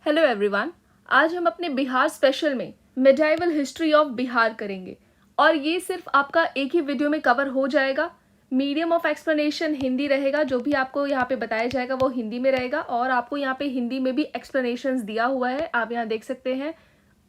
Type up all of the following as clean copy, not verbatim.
Hello everyone. आज हम अपने बिहार स्पेशल में मिडाइवल हिस्ट्री ऑफ बिहार करेंगे और ये सिर्फ आपका एक ही वीडियो में कवर हो जाएगा। मीडियम ऑफ एक्सप्लेनेशन हिंदी रहेगा, जो भी आपको यहाँ पे बताया जाएगा वो हिंदी में रहेगा और आपको यहाँ पे हिंदी में भी एक्सप्लेनेशंस दिया हुआ है, आप यहाँ देख सकते हैं।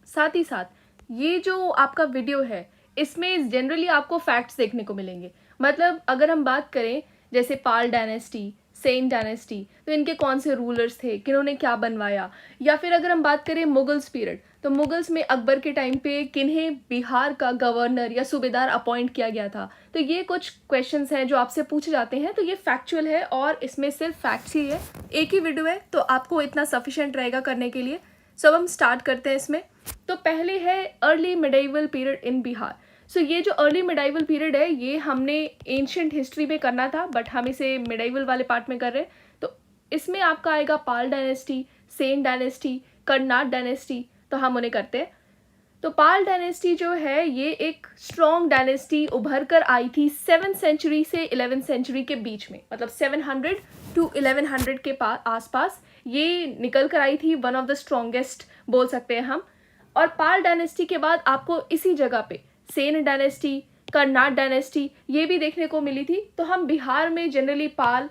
साथ ही साथ ये जो आपका वीडियो है इसमें जनरली आपको फैक्ट्स देखने को मिलेंगे। मतलब अगर हम बात करें जैसे पाल डायनेस्टी, सेन डायनेस्टी, तो इनके कौन से रूलर्स थे, किन्होंने क्या बनवाया, या फिर अगर हम बात करें मुगल्स पीरियड, तो मुगल्स में अकबर के टाइम पे किन्हें बिहार का गवर्नर या सूबेदार अपॉइंट किया गया था। तो ये कुछ क्वेश्चंस हैं जो आपसे पूछे जाते हैं, तो ये फैक्चुअल है और इसमें सिर्फ फैक्ट्स ही है। एक ही वीडियो है तो आपको इतना सफिशिएंट रहेगा करने के लिए। सब हम स्टार्ट करते हैं इसमें। तो पहले है early medieval period in Bihar. So ये जो अर्ली मिडाइवल पीरियड है ये हमने एंशिएंट हिस्ट्री में करना था, बट हम इसे मिडाइवल वाले पार्ट में कर रहे हैं। तो इसमें आपका आएगा Pala dynasty, Sena dynasty, Karnat dynasty, तो हम उन्हें करते हैं। तो पाल डायनेस्टी जो है ये एक स्ट्रॉन्ग डायनेस्टी उभर कर आई थी 7th सेंचुरी से 11th सेंचुरी के बीच में, मतलब 700 to 1100 के आसपास ये निकल कर आई थी। वन ऑफ द स्ट्रॉन्गेस्ट बोल सकते हैं हम। और पाल डायनेस्टी के बाद आपको इसी जगह पे सेन डायनेस्टी, कर्नाट डायनेस्टी ये भी देखने को मिली थी। तो हम बिहार में generally Pal,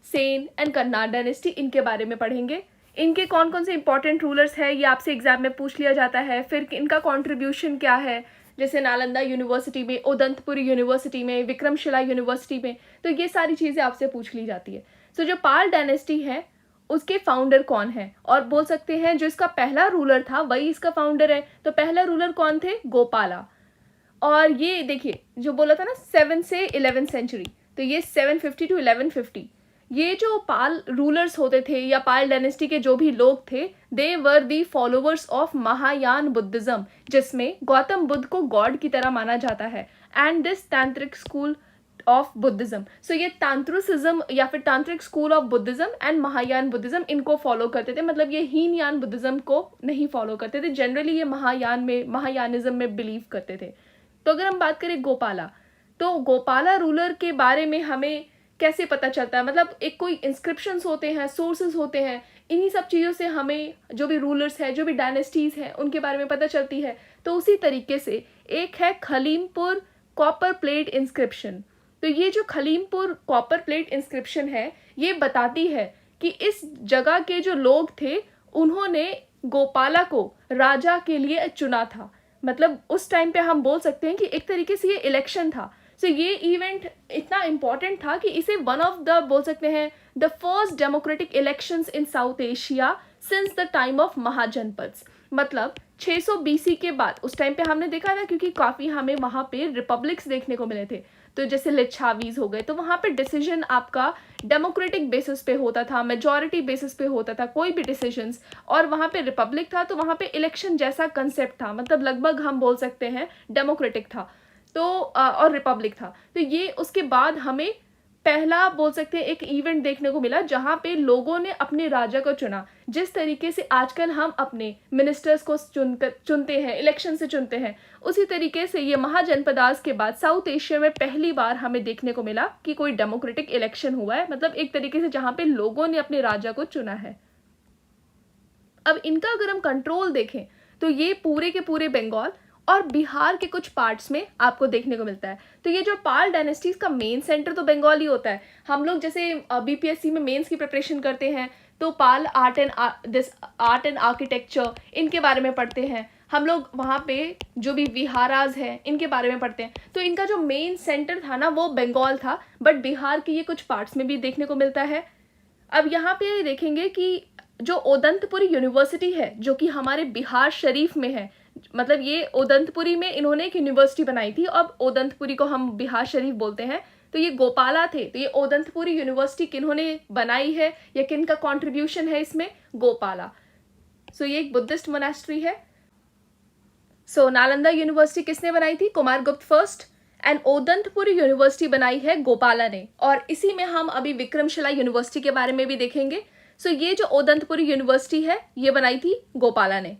Sen and Karnat dynasty इनके बारे में पढ़ेंगे। इनके कौन कौन से इंपॉर्टेंट रूलर्स है ये आपसे एग्जाम में पूछ लिया जाता है। फिर इनका कंट्रीब्यूशन क्या है, जैसे नालंदा यूनिवर्सिटी में, उदंतपुर यूनिवर्सिटी में, विक्रमशिला यूनिवर्सिटी में, तो ये सारी चीज़ें आपसे पूछ ली जाती है। सो जो पाल डायनेस्टी है उसके फाउंडर कौन है, और बोल सकते हैं जो इसका पहला रूलर था वही इसका फाउंडर है। तो पहला रूलर कौन थे? गोपाला। और ये देखिए जो बोला था ना 7 से 11th सेंचुरी, तो ये 750 to 1150। ये जो पाल रूलर्स होते थे या पाल डायनेस्टी के जो भी लोग थे, दे वर दी फॉलोवर्स ऑफ महायान बुद्धिज्म, जिसमें गौतम बुद्ध को गॉड की तरह माना जाता है, एंड दिस तांत्रिक स्कूल ऑफ बुद्धिज्म। सो ये तांत्रिसिज्म या फिर तांत्रिक school of Buddhism and Mahayana Buddhism इनको फॉलो करते थे। मतलब ये हीनयान बुद्धिज्म को नहीं फॉलो करते थे, जनरली ये महायानिज्म में बिलीव करते थे। तो अगर हम बात करें गोपाला, तो गोपाला रूलर के बारे में हमें कैसे पता चलता है? मतलब एक कोई इंस्क्रिप्शंस होते हैं, सोर्सेज होते हैं, इन्हीं सब चीज़ों से हमें जो भी रूलर्स हैं, जो भी डायनेस्टीज़ हैं, उनके बारे में पता चलती है। तो उसी तरीके से एक है खलीमपुर कॉपर प्लेट इंस्क्रिप्शन। तो ये जो खलीमपुर कॉपर प्लेट इंस्क्रिप्शन है ये बताती है कि इस जगह के जो लोग थे उन्होंने गोपाला को राजा के लिए चुना था। मतलब उस टाइम पे हम बोल सकते हैं कि एक तरीके से ये इलेक्शन था। सो ये इवेंट इतना इम्पॉर्टेंट था कि इसे वन ऑफ द बोल सकते हैं the first democratic elections in south Asia since the time of mahajanapadas. मतलब 600 BC के बाद, उस टाइम पे हमने देखा था क्योंकि काफ़ी हमें वहाँ पे रिपब्लिक्स देखने को मिले थे। तो जैसे लिच्छावीज हो गए, तो वहाँ पे डिसीजन आपका डेमोक्रेटिक बेसिस पे होता था, मेजॉरिटी बेसिस पे होता था कोई भी डिसीजंस। और वहाँ पे रिपब्लिक था तो वहाँ पे इलेक्शन जैसा कंसेप्ट था, मतलब लगभग हम बोल सकते हैं डेमोक्रेटिक था तो और रिपब्लिक था। तो ये उसके बाद हमें पहला बोल सकते हैं एक इवेंट देखने को मिला जहाँ पे लोगों ने अपने राजा को चुना। जिस तरीके से आजकल हम अपने मिनिस्टर्स को चुनते हैं, इलेक्शन से चुनते हैं, उसी तरीके से ये महाजनपदास के बाद साउथ एशिया में पहली बार हमें देखने को मिला कि कोई डेमोक्रेटिक इलेक्शन हुआ है। मतलब एक तरीके से जहाँ पे लोगों ने अपने राजा को चुना है। अब इनका अगर हम कंट्रोल देखें तो ये पूरे के पूरे बंगाल और बिहार के कुछ पार्ट्स में आपको देखने को मिलता है। तो ये जो पाल डायनेस्टीज का मेन सेंटर तो बंगाल ही होता है। हम लोग जैसे BPSC में मेंस की प्रिपरेशन करते हैं तो पाल आर्ट एंड आर्किटेक्चर इनके बारे में पढ़ते हैं। हम लोग वहाँ पे जो भी विहाराज हैं इनके बारे में पढ़ते हैं। तो इनका जो मेन सेंटर था ना वो बंगाल था, बट बिहार के ये कुछ पार्ट्स में भी देखने को मिलता है। अब यहाँ पे देखेंगे कि जो उदंतपुरी यूनिवर्सिटी है जो कि हमारे बिहार शरीफ में है, मतलब ये उदंतपुरी में इन्होंने एक यूनिवर्सिटी बनाई थी, अब उदंतपुरी को हम बिहार शरीफ बोलते हैं। तो ये गोपाला थे। तो ये उदंतपुरी यूनिवर्सिटी किन्होंने बनाई है या किन का कॉन्ट्रीब्यूशन है इसमें? गोपाला। सो ये एक बुद्धिस्ट मोनास्ट्री है। सो नालंदा यूनिवर्सिटी किसने बनाई थी? Kumaragupta first. And Udantapuri university बनाई है गोपाला ने। और इसी में हम अभी विक्रमशिला यूनिवर्सिटी के बारे में भी देखेंगे। सो ये जो उदंतपुरी यूनिवर्सिटी है ये बनाई थी गोपाला ने।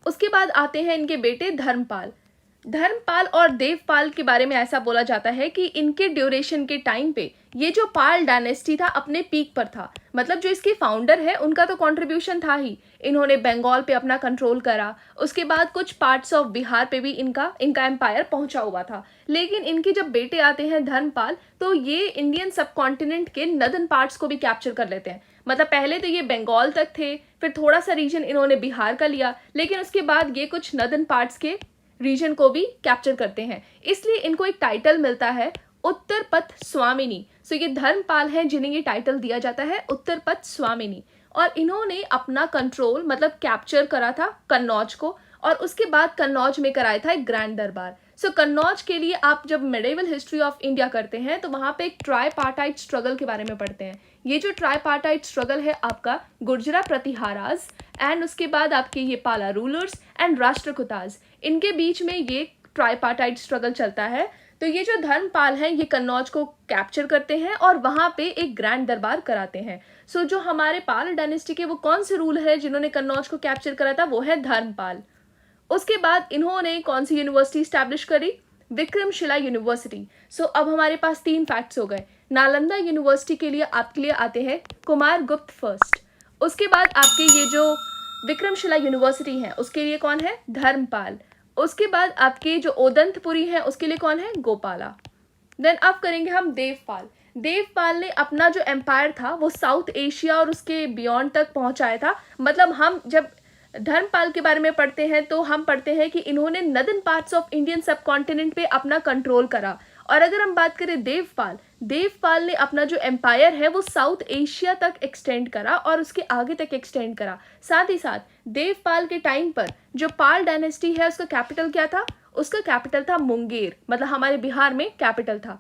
उसके बाद आते हैं इनके बेटे धर्मपाल और देवपाल के बारे में ऐसा बोला जाता है कि इनके ड्यूरेशन के टाइम पे ये जो पाल डायनेस्टी था अपने पीक पर था। मतलब जो इसके फाउंडर है उनका तो कंट्रीब्यूशन था ही, इन्होंने बंगाल पे अपना कंट्रोल करा, उसके बाद कुछ पार्ट्स ऑफ बिहार पे भी इनका एम्पायर पहुंचा हुआ था। लेकिन इनके जब बेटे आते हैं धर्मपाल, तो ये इंडियन सब कॉन्टिनेंट के नदन पार्ट्स को भी कैप्चर कर लेते हैं। मतलब पहले तो ये बंगाल तक थे, फिर थोड़ा सा रीजन इन्होंने बिहार का लिया, लेकिन उसके बाद ये कुछ नदन पार्ट्स के रीजन को भी कैप्चर करते हैं। इसलिए इनको एक टाइटल मिलता है उत्तर पथ स्वामिनी। सो ये धर्मपाल हैं जिन्हें ये टाइटल दिया जाता है उत्तर पथ स्वामिनी। और इन्होंने अपना कंट्रोल मतलब कैप्चर करा था कन्नौज को, और उसके बाद कन्नौज में कराया था एक ग्रैंड दरबार। सो कन्नौज के लिए आप जब मेडिवल हिस्ट्री ऑफ इंडिया करते हैं तो वहाँ पे एक ट्राईपार्टाइट स्ट्रगल के बारे में पढ़ते हैं। ये जो ट्राईपार्टाइट स्ट्रगल है आपका गुर्जरा प्रतिहाराज एंड उसके बाद आपके ये पाला रूलर्स एंड राष्ट्रकूटाज, इनके बीच में ये ट्राईपार्टाइट स्ट्रगल चलता है। तो ये जो धर्मपाल हैं ये कन्नौज को कैप्चर करते हैं और वहाँ पे एक ग्रैंड दरबार कराते हैं। सो जो हमारे पाल डायनेस्टी के वो कौन से रूल है जिन्होंने कन्नौज को कैप्चर करा था, वो है धर्मपाल। उसके बाद इन्होंने कौन सी यूनिवर्सिटी स्टैब्लिश करी, विक्रमशिला यूनिवर्सिटी। सो अब हमारे पास 3 फैक्ट्स हो गए। नालंदा यूनिवर्सिटी के लिए आपके लिए आते हैं कुमार गुप्त फर्स्ट। उसके बाद आपके ये जो विक्रमशिला यूनिवर्सिटी है उसके लिए कौन है, धर्मपाल। उसके बाद आपके जो ओदंतपुरी है उसके लिए कौन है, गोपाला। देन अब करेंगे हम देवपाल। देवपाल ने अपना जो एम्पायर था वो साउथ एशिया और उसके बियॉन्ड तक पहुंचाया था। मतलब हम जब धर्मपाल के बारे में पढ़ते हैं तो हम पढ़ते हैं कि इन्होंने नदन पार्ट्स ऑफ इंडियन सब कॉन्टिनेंट पे अपना कंट्रोल करा। और अगर हम बात करें देवपाल ने अपना जो एम्पायर है वो साउथ एशिया तक एक्सटेंड करा और उसके आगे तक एक्सटेंड करा। साथ ही साथ देवपाल के टाइम पर जो पाल डायनेस्टी है उसका कैपिटल क्या था, उसका कैपिटल था मुंगेर, मतलब हमारे बिहार में कैपिटल था।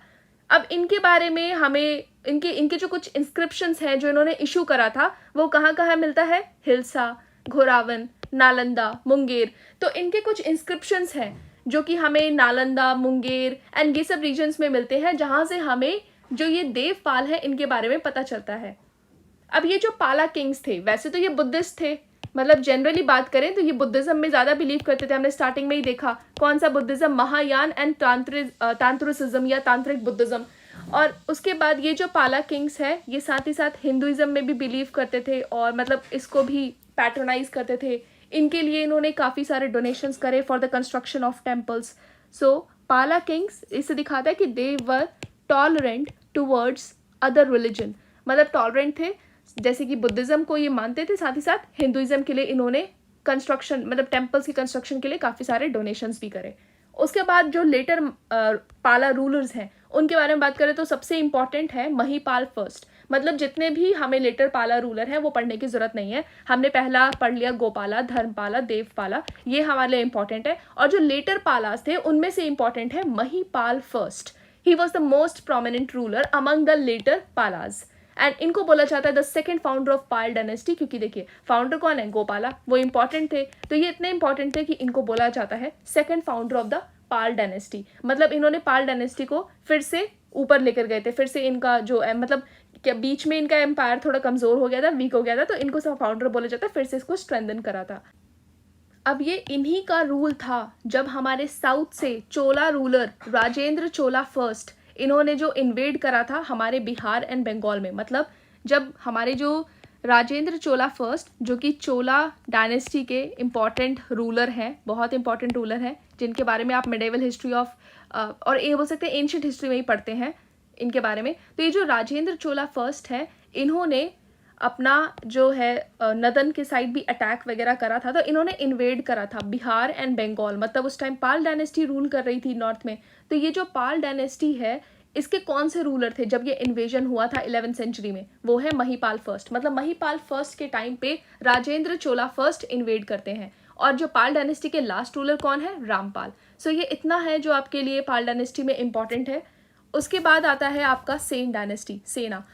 अब इनके बारे में हमें इनके जो कुछ इंस्क्रिप्शंस हैं जो इन्होंने इशू करा था वो कहाँ कहाँ मिलता है, हिल्सा, घोरावन, नालंदा, मुंगेर। तो इनके कुछ इंस्क्रिप्शंस हैं जो कि हमें नालंदा, मुंगेर एंड ये सब रीजन्स में मिलते हैं, जहाँ से हमें जो ये देवपाल है इनके बारे में पता चलता है। अब ये जो पाला किंग्स थे वैसे तो ये बुद्धिस्ट थे, मतलब जनरली बात करें तो ये बुद्धिज्म में ज़्यादा बिलीव करते थे। हमने स्टार्टिंग में ही देखा कौन सा बुद्धिज्म, महायान एंड तांत्रिसिज्म या तांत्रिक बुद्धिज्म। और उसके बाद ये जो पाला किंग्स है ये साथ ही साथ हिंदुइज्म में भी बिलीव करते थे और मतलब इसको भी पैट्रोनाइज करते थे। इनके लिए इन्होंने काफ़ी सारे डोनेशंस करे for the construction of temples. So Pala kings इससे दिखाता है कि they were tolerant towards other religion, मतलब टॉलरेंट थे, जैसे कि बुद्धिज्म को ये मानते थे, साथ ही साथ हिंदुइज्म के लिए इन्होंने कंस्ट्रक्शन मतलब टेम्पल्स की कंस्ट्रक्शन के लिए काफ़ी सारे डोनेशंस भी करे। उसके बाद जो लेटर पाला रूलर्स हैं उनके बारे में बात करें तो सबसे इंपॉर्टेंट है महिपाल फर्स्ट। मतलब जितने भी हमें लेटर पाला रूलर हैं वो पढ़ने की जरूरत नहीं है, हमने पहला पढ़ लिया गोपाला, धर्मपाला, देवपाला, ये हमारे लिए इंपॉर्टेंट है। और जो लेटर पालास थे उनमें से इंपॉर्टेंट है Mahipala first. He was the most prominent ruler among the later Palas and इनको बोला जाता है the second founder of Pal dynasty, क्योंकि देखिए फाउंडर कौन है, गोपाला, वो इंपॉर्टेंट थे। तो ये इतने इंपॉर्टेंट थे कि इनको बोला जाता है second founder of the Pal dynasty. मतलब इन्होंने पाल डायनेस्टी को फिर से ऊपर लेकर गए थे, फिर से इनका जो मतलब क्या बीच में इनका एम्पायर थोड़ा कमजोर हो गया था, वीक हो गया था, तो इनको सब फाउंडर बोला जाता है, फिर से इसको स्ट्रेंथन करा था। अब ये इन्हीं का रूल था जब हमारे साउथ से चोला रूलर राजेंद्र चोला फर्स्ट, इन्होंने जो इन्वेड करा था हमारे बिहार एंड बंगाल में। मतलब जब हमारे जो राजेंद्र चोला फर्स्ट जो कि चोला डायनेस्टी के इम्पॉर्टेंट रूलर हैं, बहुत इंपॉर्टेंट रूलर हैं, जिनके बारे में आप मेडिवल हिस्ट्री ऑफ और ये बोल सकते हैं एंशिएंट हिस्ट्री में ही पढ़ते हैं इनके बारे में। तो ये जो राजेंद्र चोला फर्स्ट है इन्होंने अपना जो है नदन के साइड भी अटैक वगैरह करा था, तो इन्होंने इन्वेड करा था बिहार एंड बंगाल। मतलब उस टाइम पाल डायनेस्टी रूल कर रही थी नॉर्थ में। तो ये जो पाल डायनेस्टी है इसके कौन से रूलर थे जब ये इन्वेजन हुआ था 11th सेंचुरी में, वो है महिपाल फर्स्ट। मतलब महिपाल फर्स्ट के टाइम पे राजेंद्र चोला फर्स्ट इन्वेड करते हैं। और जो पाल डायनेस्टी के लास्ट रूलर कौन है, रामपाल। सो ये इतना है जो आपके लिए पाल डायनेस्टी में इंपॉर्टेंट है। उसके बाद आता है आपका सेन डायनेस्टी, सेना।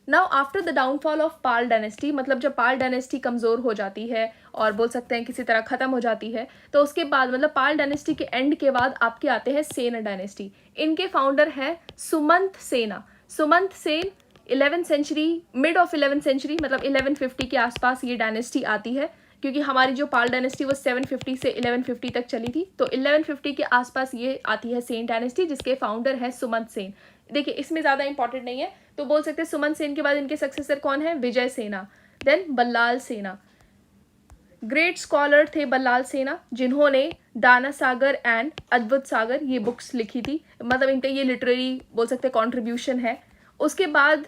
Now after the downfall of Pal dynasty, मतलब जब पाल डायनेस्टी कमज़ोर हो जाती है और बोल सकते हैं किसी तरह ख़त्म हो जाती है, तो उसके बाद मतलब पाल डायनेस्टी के एंड के बाद आपके आते हैं सेन डायनेस्टी। इनके फाउंडर हैं Sumanta Sena. Sumanta Sen 11th century, mid of 11th century, मतलब 1150 के आसपास ये डायनेस्टी आती है, क्योंकि हमारी जो पाल डायनेस्टी वो 750 से 1150 तक चली थी। तो 1150 के आसपास ये आती है सेन डायनेस्टी, जिसके फाउंडर है सुमंत सेन। देखिए इसमें ज़्यादा इंपॉर्टेंट नहीं है, तो तो बोल सकते हैं सुमन सेन के बाद इनके सक्सेसर कौन है, विजय सेना, देन बल्लाल सेना। ग्रेट स्कॉलर थे बल्लाल सेना, जिन्होंने दाना सागर एंड अद्भुत सागर ये बुक्स लिखी थी, मतलब इनका ये लिटरेरी बोल सकते हैं कॉन्ट्रीब्यूशन है। उसके बाद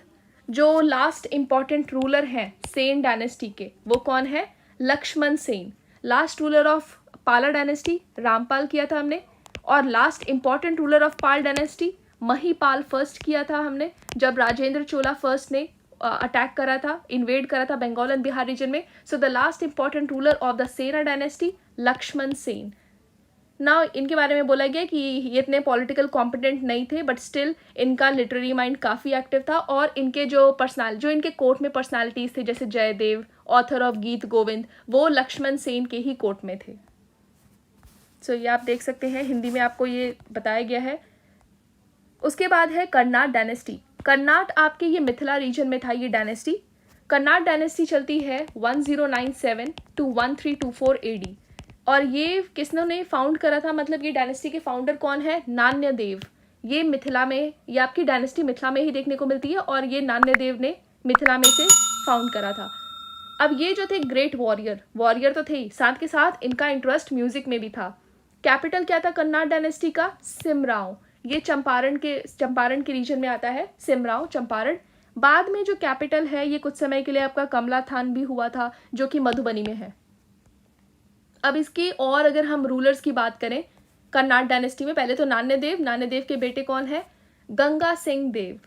जो लास्ट इम्पॉर्टेंट रूलर हैं सेन डायनेस्टी के, वो कौन है, Lakshman Sen, last ruler of Pala dynasty, Rampal किया था हमने। और last important ruler of Pal dynasty Mahipal first किया था हमने, जब राजेंद्र चोला फर्स्ट ने अटैक करा था, इन्वेड करा था बंगाल एंड बिहार रीजन में। So the last important ruler of the सेना डायनेस्टी लक्ष्मण सेन। नाउ इनके बारे में बोला गया कि ये इतने पॉलिटिकल कॉम्पिटेंट नहीं थे, बट स्टिल इनका लिटरेरी माइंड काफ़ी एक्टिव था, और इनके जो इनके कोर्ट में पर्सनालिटीज़ थे जैसे जयदेव, ऑथर ऑफ गीत गोविंद, वो लक्ष्मण सेन के ही कोर्ट में थे। सो ये आप देख सकते हैं, हिंदी में आपको ये बताया गया है। उसके बाद है कर्नाट डायनेस्टी। कर्नाट आपके ये मिथिला रीजन में था ये डायनेस्टी। कर्नाट डायनेस्टी चलती है 1097 to 1324 AD, और ये किसने फाउंड करा था, मतलब ये डायनेस्टी के फाउंडर कौन है, नान्यदेव। ये मिथिला में, ये आपकी डायनेस्टी मिथिला में ही देखने को मिलती है, और ये नान्यदेव ने मिथिला में से फाउंड करा था। अब ये जो थे ग्रेट वॉरियर तो थे ही, साथ के साथ इनका इंटरेस्ट म्यूजिक में भी था। कैपिटल क्या था कर्नाट डायनेस्टी का, सिमराव। ये चंपारण के रीजन में आता है, सिमराव चंपारण। बाद में जो कैपिटल है ये कुछ समय के लिए आपका कमला थान भी हुआ था, जो कि मधुबनी में है। अब इसकी और अगर हम रूलर्स की बात करें कर्नाट डायनेस्टी में, पहले तो नान्यदेव के बेटे कौन है, गंगा सिंह देव।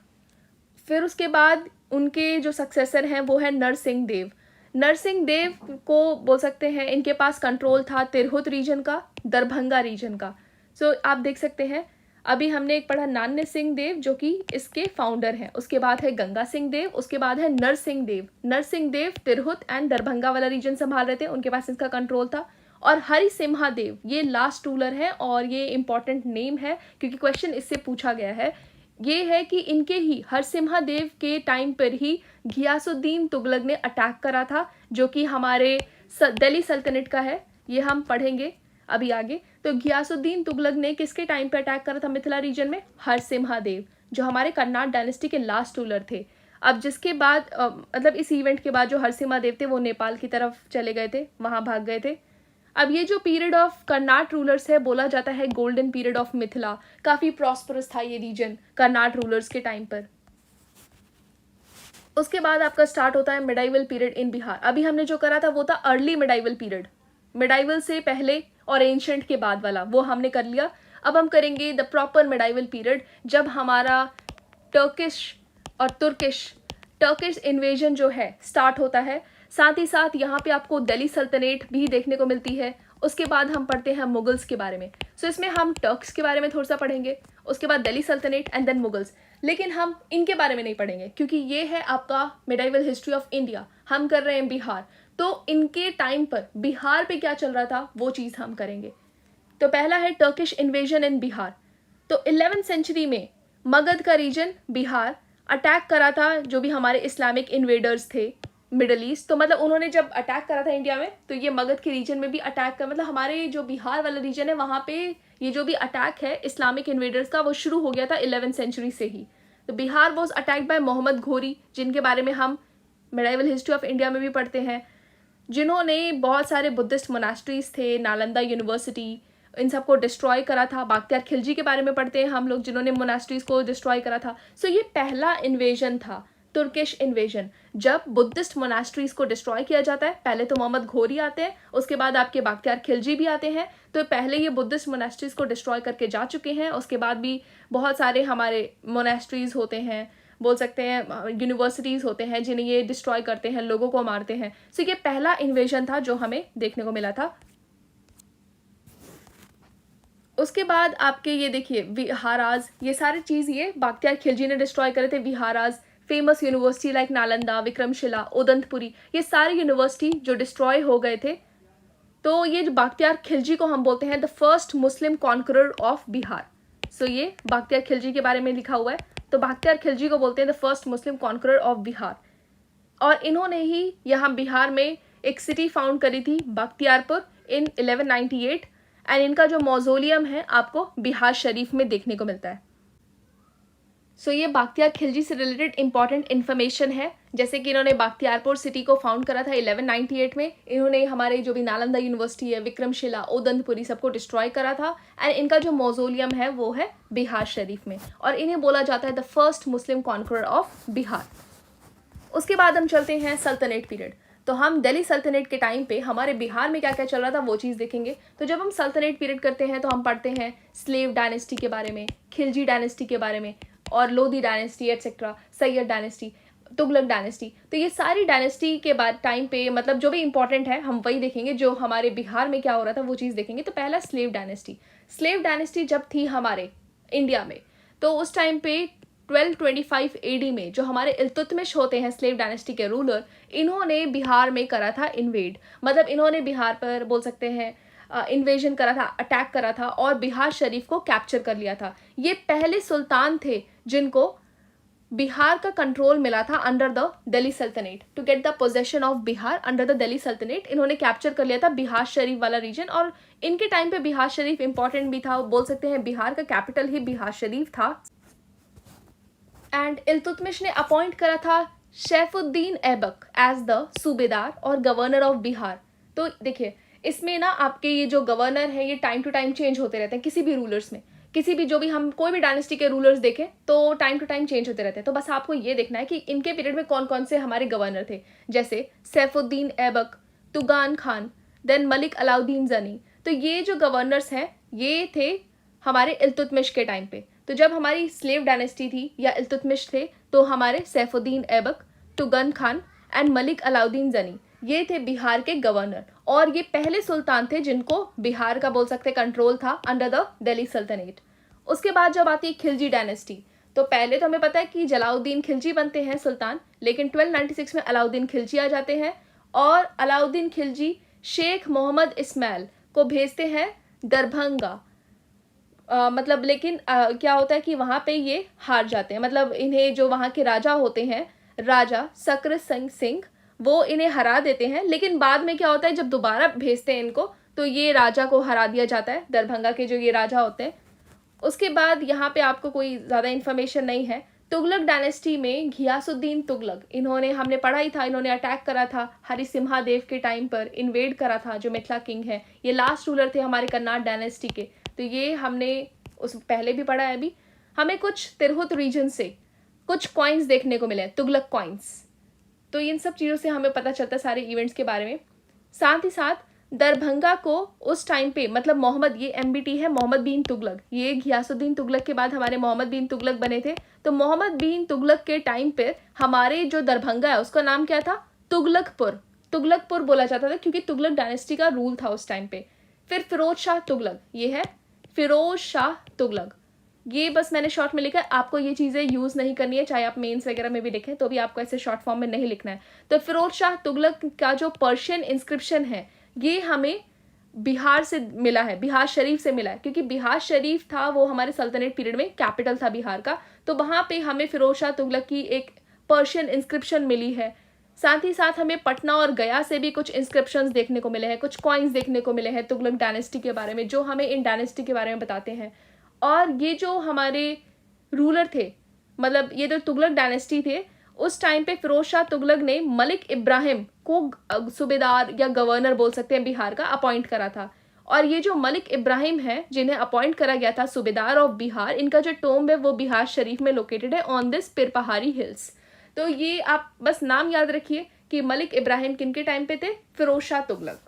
फिर उसके बाद उनके जो सक्सेसर हैं वो है नरसिंह देव। नरसिंह देव को बोल सकते हैं इनके पास कंट्रोल था तिरहुत रीजन का, दरभंगा रीजन का। सो आप देख सकते हैं, अभी हमने एक पढ़ा नान्य सिंह देव जो कि इसके फाउंडर हैं, उसके बाद है गंगा सिंह देव, उसके बाद है नरसिंह देव तिरहुत एंड दरभंगा वाला रीजन संभाल रहे थे, उनके पास इसका कंट्रोल था। और हरिसिम्हा देव ये लास्ट रूलर है, और ये इंपॉर्टेंट नेम है क्योंकि क्वेश्चन इससे पूछा गया है। ये है कि इनके ही हरसिम्हा देव के टाइम पर ही घियासुद्दीन तुगलक ने अटैक करा था, जो कि हमारे दिल्ली सल्तनत का है, ये हम पढ़ेंगे अभी आगे। तो घियासुद्दीन तुगलक ने किसके टाइम पे अटैक करा था मिथिला रीजन में, हरसिम्हा देव, जो हमारे कर्नाट डायनेस्टी के लास्ट रूलर थे। अब जिसके बाद मतलब इस इवेंट के बाद जो हरसिम्हा देव थे वो नेपाल की तरफ चले गए थे, वहाँ भाग गए थे। अब ये जो पीरियड ऑफ कर्नाट रूलर्स है बोला जाता है गोल्डन पीरियड ऑफ मिथिला, काफ़ी प्रॉस्परस था ये रीजन कर्नाट रूलर्स के टाइम पर। उसके बाद आपका स्टार्ट होता है मिडाइवल पीरियड इन बिहार। अभी हमने जो करा था वो था अर्ली मिडाइवल पीरियड, मिडाइवल से पहले और एंशंट के बाद वाला, वो हमने कर लिया। अब हम करेंगे द प्रॉपर मिडाइवल पीरियड, जब हमारा टर्किश इन्वेजन जो है स्टार्ट होता है। साथ ही साथ यहाँ पे आपको दिल्ली सल्तनत भी देखने को मिलती है। उसके बाद हम पढ़ते हैं मुगल्स के बारे में। सो इसमें हम टर्क्स के बारे में थोड़ा सा पढ़ेंगे, उसके बाद दिल्ली सल्तनत एंड देन मुगल्स। लेकिन हम इनके बारे में नहीं पढ़ेंगे क्योंकि ये है आपका मिडाइवल हिस्ट्री ऑफ इंडिया, हम कर रहे हैं बिहार। तो इनके टाइम पर बिहार पे क्या चल रहा था वो चीज़ हम करेंगे। तो पहला है टर्किश इन्वेजन इन बिहार। तो 11वीं सेंचुरी में मगध का रीजन बिहार अटैक करा था, जो भी हमारे इस्लामिक इन्वेडर्स थे मिडल ईस्ट। तो मतलब उन्होंने जब अटैक करा था इंडिया में, तो ये मगध के रीजन में भी अटैक कर, मतलब हमारे जो बिहार वाला रीजन है वहाँ पे ये जो भी अटैक है इस्लामिक इन्वेडर्स का वो शुरू हो गया था 11वीं सेंचुरी से ही। तो Bihar was attacked by Mohammad Ghori, जिनके बारे में हम मिडाइवल हिस्ट्री ऑफ इंडिया में भी पढ़ते हैं, जिन्होंने बहुत सारे बुद्धिस्ट मोनास्ट्रीज थे, नालंदा यूनिवर्सिटी, इन सबको डिस्ट्रॉय करा था। बाख्तियार खिलजी के बारे में पढ़ते हैं हम लोग, जिन्होंने मोनास्ट्रीज को डिस्ट्रॉय करा था। सो ये पहला इन्वेजन था, तुर्किश इन्वेजन, जब बुद्धिस्ट मोनास्ट्रीज को डिस्ट्रॉय किया जाता है। पहले तो मोहम्मद घोरी आते हैं, उसके बाद आपके बाख्तियार खिलजी भी आते हैं। तो पहले ये बुद्धिस्ट मोनास्ट्रीज को डिस्ट्रॉय करके जा चुके हैं, उसके बाद भी बहुत सारे हमारे मोनास्ट्रीज होते हैं, बोल सकते हैं यूनिवर्सिटीज़ होते हैं, जिन्हें ये डिस्ट्रॉय करते हैं, लोगों को मारते हैं। सो ये पहला इन्वेजन था जो हमें देखने को मिला था। उसके बाद आपके ये देखिए विहाराज, ये सारी चीज़ ये बाख्तियार खिलजी ने डिस्ट्रॉय करे थे। Viharas famous university like Nalanda, Vikramshila, Udantapuri, ये सारे यूनिवर्सिटी जो डिस्ट्रॉय हो गए थे। तो ये जो बाख्तियार खिलजी को हम बोलते हैं the first Muslim conqueror of Bihar. So ये बाख्तियार खिलजी के बारे में लिखा हुआ है। तो बाख्तियार खिलजी को बोलते हैं the first Muslim conqueror of Bihar, और इन्होंने ही यहाँ बिहार में एक सिटी फाउंड करी थी बख्तियारपुर इन 1198, एंड इनका जो मौजोलियम है आपको बिहार शरीफ में देखने को मिलता है। सो ये बख्तियार खिलजी से रिलेटेड इंपॉर्टेंट इन्फॉर्मेशन है, जैसे कि इन्होंने बख्तियारपुर सिटी को फाउंड करा था 1198 में। इन्होंने हमारे जो भी नालंदा यूनिवर्सिटी है, विक्रमशिला, ओदंतपुरी, सबको डिस्ट्रॉय करा था। एंड इनका जो मौजोलियम है वो है बिहार शरीफ में, और इन्हें बोला जाता है the first Muslim conqueror of Bihar. उसके बाद हम चलते हैं सल्तनत पीरियड। तो हम दिल्ली सल्तनत के टाइम पे हमारे बिहार में क्या क्या चल रहा था वो चीज़ देखेंगे। तो जब हम सल्तनत पीरियड करते हैं तो हम पढ़ते हैं स्लेव डायनेस्टी के बारे में, खिलजी डायनेस्टी के बारे में, और Lodhi dynasty etcetera, Syed dynasty, Tughlaq dynasty. तो ये सारी डायनेस्टी के बाद टाइम पे मतलब जो भी इंपॉर्टेंट है हम वही देखेंगे, जो हमारे बिहार में क्या हो रहा था वो चीज़ देखेंगे। तो पहला स्लेव डायनेस्टी। स्लेव डायनेस्टी जब थी हमारे इंडिया में, तो उस टाइम पे 1225 AD में जो हमारे इल्तुतमिश होते हैं स्लेव डायनेस्टी के रूलर, इन्होंने बिहार में करा था इन्वेड। मतलब इन्होंने बिहार पर बोल सकते हैं इन्वेजन करा था, अटैक करा था, और बिहार शरीफ को कैप्चर कर लिया था। ये पहले सुल्तान थे जिनको बिहार का कंट्रोल मिला था under the Delhi Sultanate. To get the possession of Bihar under the Delhi Sultanate, इन्होंने कैप्चर कर लिया था बिहार शरीफ वाला रीजन। और इनके टाइम पे बिहार शरीफ इंपॉर्टेंट भी था, बोल सकते हैं बिहार का कैपिटल ही बिहार शरीफ था। एंड इल्तुतमिश ने अपॉइंट करा था सैफुद्दीन ऐबक एज द सूबेदार और गवर्नर ऑफ बिहार। तो देखिए इसमें ना आपके ये जो गवर्नर है ये टाइम टू टाइम चेंज होते रहते हैं किसी भी रूलर्स में, किसी भी जो भी हम कोई भी डायनेस्टी के रूलर्स देखें तो टाइम टू टाइम चेंज होते रहते हैं। तो बस आपको ये देखना है कि इनके पीरियड में कौन कौन से हमारे गवर्नर थे, जैसे सैफुद्दीन ऐबक, तुगान खान, देन मलिक अलाउद्दीन जनी। तो ये जो गवर्नर्स हैं ये थे हमारे इल्तुतमिश के टाइम पे। तो जब हमारी स्लेव डायनेस्टी थी या इल्तुतमिश थे तो हमारे सैफुद्दीन ऐबक, तुगन खान एंड मलिक अलाउद्दीन जनी ये थे बिहार के गवर्नर, और ये पहले सुल्तान थे जिनको बिहार का बोल सकते कंट्रोल था अंडर द दिल्ली सल्तनत। उसके बाद जब आती है खिलजी डायनेस्टी, तो पहले तो हमें पता है कि जलाउद्दीन खिलजी बनते हैं सुल्तान, लेकिन 1296 में अलाउद्दीन खिलजी आ जाते हैं, और अलाउद्दीन खिलजी शेख मोहम्मद इस्माइल को भेजते हैं दरभंगा। मतलब लेकिन क्या होता है कि वहाँ पे ये हार जाते हैं। मतलब इन्हें जो वहाँ के राजा होते हैं, राजा सक्र सिंह, वो इन्हें हरा देते हैं। लेकिन बाद में क्या होता है, जब दोबारा भेजते हैं इनको तो ये राजा को हरा दिया जाता है, दरभंगा के जो ये राजा होते हैं। उसके बाद यहाँ पे आपको कोई ज़्यादा इन्फॉर्मेशन नहीं है। तुगलक डायनेस्टी में घियासुद्दीन तुगलक, इन्होंने हमने पढ़ा ही था, इन्होंने अटैक करा था हरिसिम्हा देव के टाइम पर, इन्वेड करा था, जो मिथिला किंग है। ये लास्ट रूलर थे हमारे कन्नाड डायनेस्टी के। तो ये हमने उस पहले भी पढ़ा है। अभी हमें कुछ तिरहुत रीजन से कुछ कॉइन्स देखने को मिले हैं, तुगलक कॉइन्स। तो इन सब चीज़ों से हमें पता चलता है सारे इवेंट्स के बारे में। साथ ही साथ दरभंगा को उस टाइम पे मतलब मोहम्मद, ये MBT है मोहम्मद बिन तुगलक, ये घियासुद्दीन तुगलक के बाद हमारे मोहम्मद बिन तुगलक बने थे। तो मोहम्मद बिन तुगलक के टाइम पे हमारे जो दरभंगा है उसका नाम क्या था, तुगलकपुर। तुगलकपुर बोला जाता था क्योंकि तुगलक डायनेस्टी का रूल था उस टाइम पे। फिर फिरोज शाह तुगलक, ये है फिरोज शाह तुगलक। ये बस मैंने शॉर्ट में लिखा है, आपको ये चीज़ें यूज़ नहीं करनी है, चाहे आप मेंस वगैरह में भी लिखें तो भी आपको ऐसे शॉर्ट फॉर्म में नहीं लिखना है। तो फिरोज शाह तुगलक का जो पर्शियन इंस्क्रिप्शन है ये हमें बिहार से मिला है, बिहार शरीफ से मिला है, क्योंकि बिहार शरीफ था वो हमारे सल्तनत पीरियड में कैपिटल था बिहार का। तो वहाँ पे हमें फिरोज शाह तुगलक की एक पर्शियन इंस्क्रिप्शन मिली है। साथ ही साथ हमें पटना और गया से भी कुछ इंस्क्रिप्शंस देखने को मिले हैं, कुछ कॉइन्स देखने को मिले हैं तुगलक डायनेस्टी के बारे में, जो हमें इन डायनेस्टी के बारे में बताते हैं। और ये जो हमारे रूलर थे, मतलब ये जो तुगलक डायनेस्टी थे, उस टाइम पे फिरोज शाह तुगलक ने मलिक इब्राहिम को सूबेदार या गवर्नर बोल सकते हैं बिहार का अपॉइंट करा था। और ये जो मलिक इब्राहिम है जिन्हें अपॉइंट करा गया था सूबेदार ऑफ बिहार, इनका जो टोम्ब है वो बिहार शरीफ में लोकेटेड है ऑन दिस पिरपहारी हिल्स। तो ये आप बस नाम याद रखिए कि मलिक इब्राहिम किनके टाइम पे थे, फिरोज शाह तुगलक।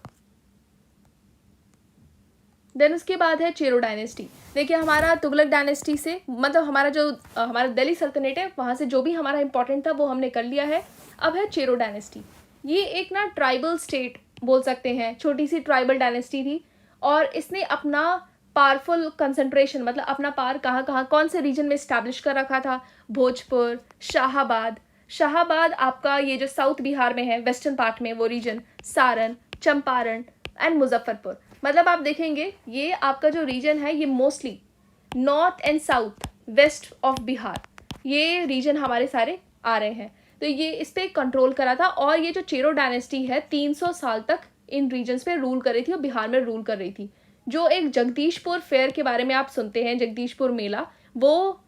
देन उसके बाद है चेरो डायनेस्टी। देखिए हमारा तुगलक डायनेस्टी से मतलब हमारा जो हमारा दिल्ली सल्तनत है वहाँ से जो भी हमारा इंपॉर्टेंट था वो हमने कर लिया है। अब है चेरो डायनेस्टी। ये एक ना ट्राइबल स्टेट बोल सकते हैं, छोटी सी ट्राइबल डायनेस्टी थी, और इसने अपना पावरफुल कंसंट्रेशन मतलब अपना पावर कहाँ कहाँ कौन से रीजन में इस्टेब्लिश कर रखा था, भोजपुर, शाहाबाद। शाहाबाद आपका ये जो साउथ बिहार में है वेस्टर्न पार्ट में वो रीजन, सारण, चंपारण एंड मुजफ्फरपुर। मतलब आप देखेंगे ये आपका जो रीजन है ये mostly north and south west of Bihar, ये रीजन हमारे सारे आ रहे हैं। तो ये इस पर कंट्रोल करा था। और ये जो चेरो डायनेस्टी है 300 साल तक इन रीजन्स पे रूल कर रही थी और बिहार में रूल कर रही थी। जो एक जगदीशपुर फेयर के बारे में आप सुनते हैं, जगदीशपुर मेला, वो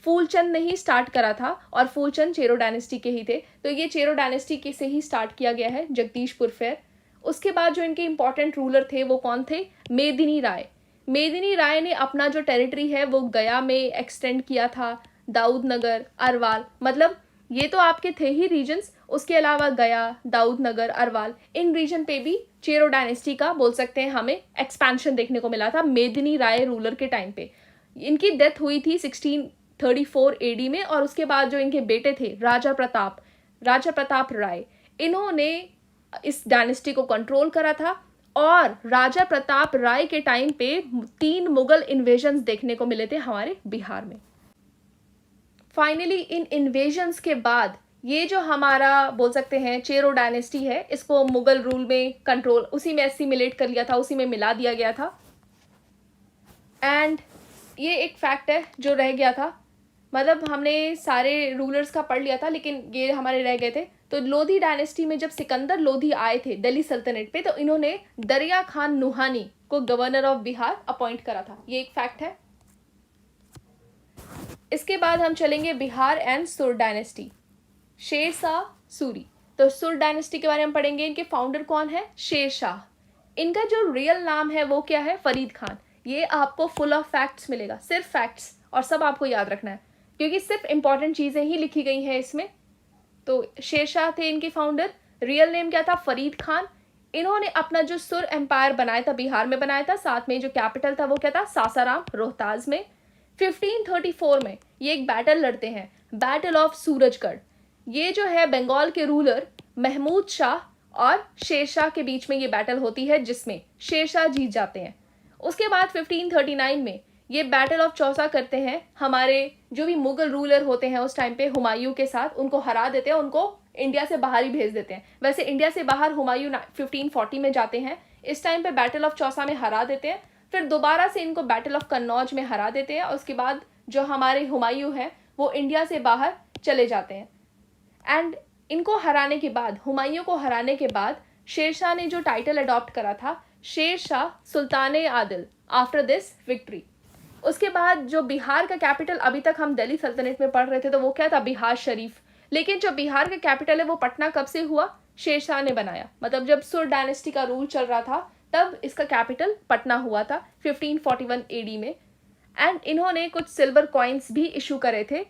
फूलचंद ने ही स्टार्ट करा था और फूलचंद चेरो डायनेस्टी के ही थे, तो ये चेरो डायनेस्टी के से ही स्टार्ट किया गया है जगदीशपुर फेयर। उसके बाद जो इनके इंपॉर्टेंट रूलर थे वो कौन थे? मेदिनी राय। मेदिनी राय ने अपना जो टेरिटरी है वो गया में एक्सटेंड किया था, दाऊदनगर, अरवाल, मतलब ये तो आपके थे ही रीजन्स, उसके अलावा गया, दाऊदनगर, अरवाल, इन रीजन पे भी चेरो डायनेस्टी का बोल सकते हैं हमें एक्सपेंशन देखने को मिला था मेदिनी राय रूलर के टाइम पे। इनकी डेथ हुई थी 1634 एडी में, और उसके बाद जो इनके बेटे थे राजा प्रताप राय, इन्होंने इस डायनेस्टी को कंट्रोल करा था। और राजा प्रताप राय के टाइम पे 3 मुगल इन्वेजन्स देखने को मिले थे हमारे बिहार में। फाइनली इन इन्वेजन्स के बाद ये जो हमारा बोल सकते हैं चेरो डायनेस्टी है, इसको मुगल रूल में कंट्रोल उसी में एसिमिलेट कर लिया था, उसी में मिला दिया गया था। एंड ये एक फैक्ट है जो रह गया था, मतलब हमने सारे रूलर्स का पढ़ लिया था लेकिन ये हमारे रह गए थे। तो लोधी डायनेस्टी में जब सिकंदर लोधी आए थे दिल्ली सल्तनत पे, तो इन्होंने दरिया खान नुहानी को गवर्नर ऑफ बिहार अपॉइंट करा था, ये एक फैक्ट है। इसके बाद हम चलेंगे बिहार एंड सुर डायनेस्टी, शेरशाह सूरी। तो सुर डायनेस्टी के बारे में पढ़ेंगे। इनके फाउंडर कौन है? शेरशाह। इनका जो रियल नाम है वो क्या है? फरीद खान। ये आपको फुल ऑफ फैक्ट्स मिलेगा, सिर्फ फैक्ट्स, और सब आपको याद रखना है क्योंकि सिर्फ इंपॉर्टेंट चीजें ही लिखी गई हैं इसमें। तो शेरशाह थे इनके फाउंडर। रियल नेम क्या था? फरीद खान। इन्होंने अपना जो सुर एम्पायर बनाया था बिहार में बनाया था, साथ में जो कैपिटल था वो क्या था? सासाराम, रोहतास में। 1534 में ये एक बैटल लड़ते हैं, बैटल ऑफ सूरजगढ़। ये जो है बंगाल के रूलर महमूद शाह और शेरशाह के बीच में ये बैटल होती है जिसमें शेरशाह जीत जाते हैं। उसके बाद 1539 में ये बैटल ऑफ चौसा करते हैं, हमारे जो भी मुगल रूलर होते हैं उस टाइम पे हुमायूं के साथ, उनको हरा देते हैं, उनको इंडिया से बाहर ही भेज देते हैं। वैसे इंडिया से बाहर हुमायूं 1540 में जाते हैं, इस टाइम पे बैटल ऑफ चौसा में हरा देते हैं, फिर दोबारा से इनको बैटल ऑफ कन्नौज में हरा देते हैं, और उसके बाद जो हमारे हुमायूं हैं वो इंडिया से बाहर चले जाते हैं। एंड इनको हराने के बाद, हुमायूं को हराने के बाद, शेरशाह ने जो टाइटल अडॉप्ट करा था, शेरशाह सुल्तान आदिल, आफ्टर दिस विक्ट्री। उसके बाद जो बिहार का कैपिटल, अभी तक हम दिल्ली सल्तनत में पढ़ रहे थे तो वो क्या था? बिहार शरीफ। लेकिन जो बिहार का कैपिटल है वो पटना कब से हुआ? शेरशाह ने बनाया, मतलब जब सुर डायनेस्टी का रूल चल रहा था तब इसका कैपिटल पटना हुआ था 1541 एडी में। एंड इन्होंने कुछ सिल्वर कॉइन्स भी इशू करे थे